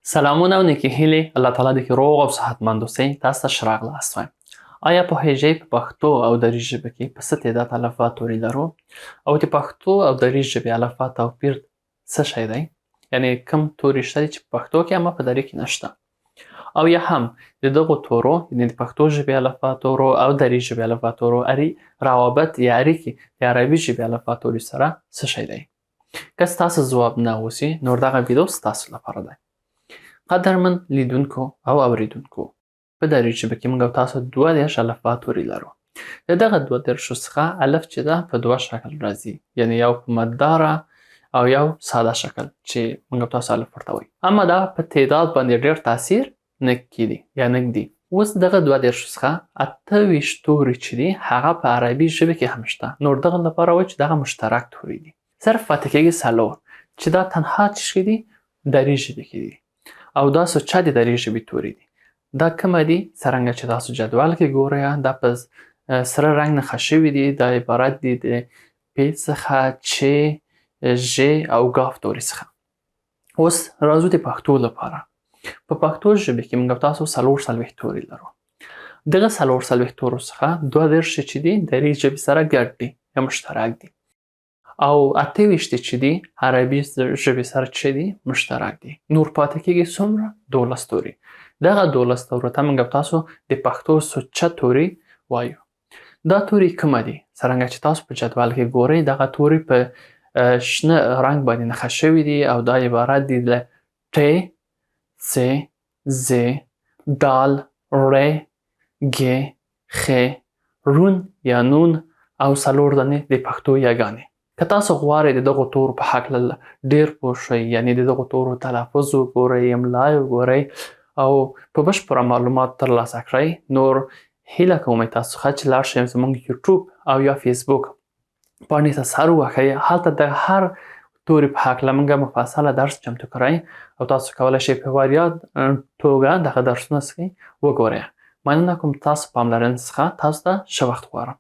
سلامونه او نیکی هیلې الله تعالی دې روغ او صحتمند اوسئ. تاسو ته ښه راغلاست وایم. آیا پوهیږئ په پښتو او دري ژبه کې په څه تعداد الفبا توري لرو؟ او د پښتو او دري ژبې الفبا توپیر څه شی دی؟ یعنې کوم توري شته چې په پښتو کې اما په دري کې نشته؟ او یا هم د دغو تورو یعنې د پښتو ژبې الفبا تورو او دري ژبې الفبا تورو روابط یا اړیکې د عربي ژبې الفبا توري سره څه شی دی؟ که ستاسو ځواب نه اوسي نو دغه ویډیو ستاسو لپاره دی. قدرمن لیدونکو او اوریدونکو، په دري ژبه کې موږ او تاسو 22 الفبا توري لرو. د دغه 22 څخه الف چې ده په دوه شکل راځي، یعنې یو په مداره او یو ساده شکل چې موږ او تاسو الف ورته وایو. اما دا په تعداد باندې ډېر تاثیر نه کیدي یا نه ږدي. اوس دغه 22 څخه 28 توري چې دي هغه په عربي ژبه کې هم شته. نو دغه لپاره وایو چې دغه مشترک توري دي. صرف پاتې کېږي څلور چې دا تنها څه دي؟ دري ژبې کې دي. او دا څه د دري ژبې توري دي. دا کومه دي؟ څرنګه چې تاسو جدول کې ګورئ دا په سره رنګ نښه شوي دي. دا عبارت دي د پ څخه چ ژ او ګاف توري څخه. اوس راځو د پښتو لپاره. په پښتو ژبه کې موږ تاسو 40 توري لرو. دغه 40 تورو څخه 22 چې دي دري ژبې سره ګډ دي یا مشترک دي. او 28 چې دي عربي ژبې سره چې دي مشترک دي. نور پاتې کېږي څومره؟ 12 توري. دغه 12 تورو ته موږ تاسو د پښتو سوچه توري وایو. دا توري کومه دي؟ څرنګه چې تاسو په جدول کې ګورئ دغه توري په شنه رنګ باندې نښه شوي دي او دا عبارت دي له ټ، څ، ز، دال، ر، ګ، خ، رون یا نون او 4 دانې د پښتو یګانې. که تاسو غواړئ د دغو تورو په هکله ډېر پوه شئ، یعنې د دغو تورو تلفظ وګورئ، املا یې وګورئ او په بشپړه معلومات ترلاسه کړئ، نور هیله کوم تاسو څخه چې لاړ شئ زموږ یوټیوب او یا فیسبوک باندې ته سر ووهئ. هلته د هر توري په هکله موږ مفصله درس چمتو کړی او تاسو کولی شئ په وړیا توګه دغه درسونه وګورئ. مننه کوم تاسو پاملرنې څخه. تاسو ته ښه وخت غواړم.